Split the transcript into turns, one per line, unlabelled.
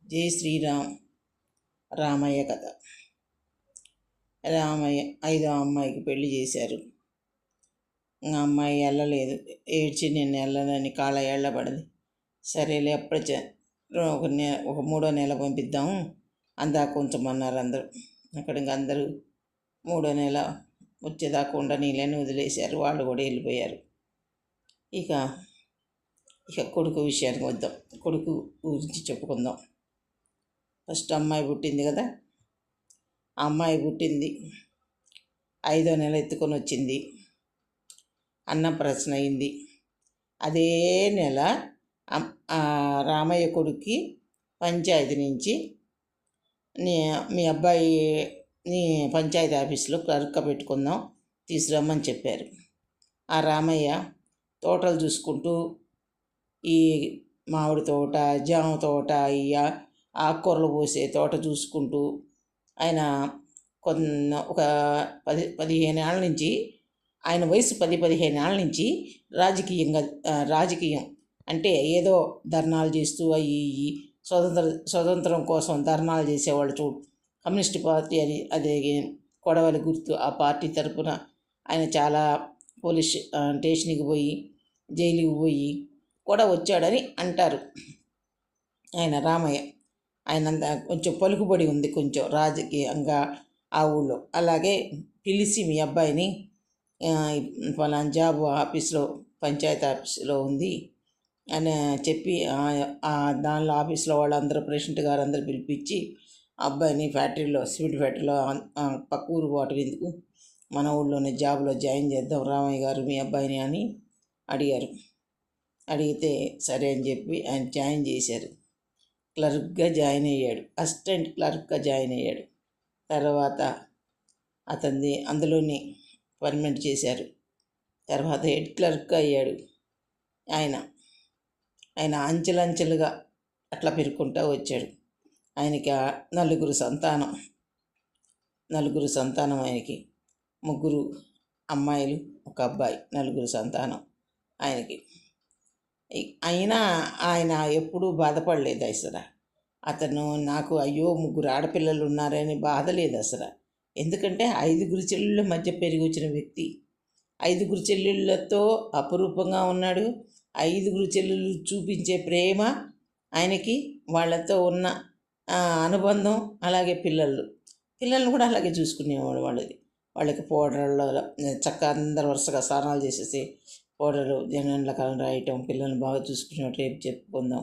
జై శ్రీరామ్. రామయ్య కథ. రామయ్య 5వ అమ్మాయికి పెళ్లి చేశారు. అమ్మాయి వెళ్ళలేదు. ఏడ్చి నేను వెళ్ళనని కాళ్ళ ఏళ్ళబడింది. సరేలే అప్పుడు ఒక 3వ నెల పంపిద్దాము అందాక ఉంచమన్నారు అందరూ. అక్కడ ఇంక అందరూ 3వ నెల వచ్చేదాకా ఉండనీళ్ళని వదిలేశారు. వాళ్ళు కూడా వెళ్ళిపోయారు. ఇక కొడుకు విషయానికి వద్దాం. కొడుకు గురించి చెప్పుకుందాం. ఫస్ట్ అమ్మాయి పుట్టింది కదా. ఆ అమ్మాయి పుట్టింది 5వ నెల ఎత్తుకొని వచ్చింది. అన్నప్రాసన అయింది. అదే నెల రామయ్య కొడుక్కి పంచాయతీ నుంచి మీ అబ్బాయిని పంచాయతీ ఆఫీస్లో క్లర్క్గా పెట్టుకుందాం, తీసుకురమ్మని చెప్పారు. ఆ రామయ్య తోటలు చూసుకుంటూ ఈ మామిడి తోట, జామ తోట, ఆకుకూరలు పోసే తోట చూసుకుంటూ ఆయన ఒక 10-15 ఏళ్ళ నుంచి, ఆయన వయసు 10-15 ఏళ్ళ నుంచి రాజకీయం అంటే ఏదో ధర్నాలు చేస్తూ స్వతంత్రం కోసం ధర్నాలు చేసేవాళ్ళు చూడు. కమ్యూనిస్ట్ పార్టీ అని అదే కొడవలి గుర్తు. ఆ పార్టీ తరఫున ఆయన చాలా పోలీస్ స్టేషన్కి పోయి జైలుకి పోయి కూడా వచ్చాడని అంటారు. ఆయన రామయ్య కొంచెం పలుకుబడి ఉంది కొంచెం రాజకీయంగా ఆ ఊళ్ళో. అలాగే పిలిచి మీ అబ్బాయిని ఫలానా జాబ్ ఆఫీస్లో పంచాయతీ ఆఫీస్లో ఉంది అని చెప్పి దానిలో ఆఫీస్లో వాళ్ళందరూ ప్రెసిడెంట్ గారు అందరూ పిలిపించి అబ్బాయిని స్వీట్ ఫ్యాక్టరీలో పక్క ఊరు పోవటం ఎందుకు, మన ఊళ్ళోనే జాబ్లో జాయిన్ చేద్దాం రామయ్య గారు మీ అబ్బాయిని అని అడిగారు. అడిగితే సరే అని చెప్పి ఆయన జాయిన్ చేశారు. క్లర్క్గా జాయిన్ అయ్యాడు. అసిస్టెంట్ క్లర్క్గా జాయిన్ అయ్యాడు. తర్వాత అతన్ని అందులోనే పర్మనెంట్ చేశారు. తర్వాత హెడ్ క్లర్క్గా అయ్యాడు. ఆయన అంచెలంచెలుగా అట్లా పెరుక్కుంటూ వచ్చాడు. ఆయనకి 4 సంతానం. ఆయనకి 3 అమ్మాయిలు, 1 అబ్బాయి, 4 సంతానం ఆయనకి. అయినా ఆయన ఎప్పుడూ బాధపడలేదు అసలు. అతను నాకు అయ్యో 3 ఆడపిల్లలు ఉన్నారని బాధ లేదు అసలు. ఎందుకంటే 5 చెల్లెళ్ళ మధ్య పెరిగి వచ్చిన వ్యక్తి. 5 చెల్లెళ్ళతో అపురూపంగా ఉన్నాడు. 5 చెల్లెళ్ళు చూపించే ప్రేమ ఆయనకి, వాళ్ళతో ఉన్న అనుబంధం, అలాగే పిల్లలను కూడా అలాగే చూసుకునేవాడు. వాళ్ళకి పౌడర్లో చక్కగా అందరు వరుసగా స్నానాలు చేసేసి పౌడరు జననకాలం రాయటం, పిల్లల్ని బాగా చూసుకునేవాడు. రేపు చెప్పుకుందాం.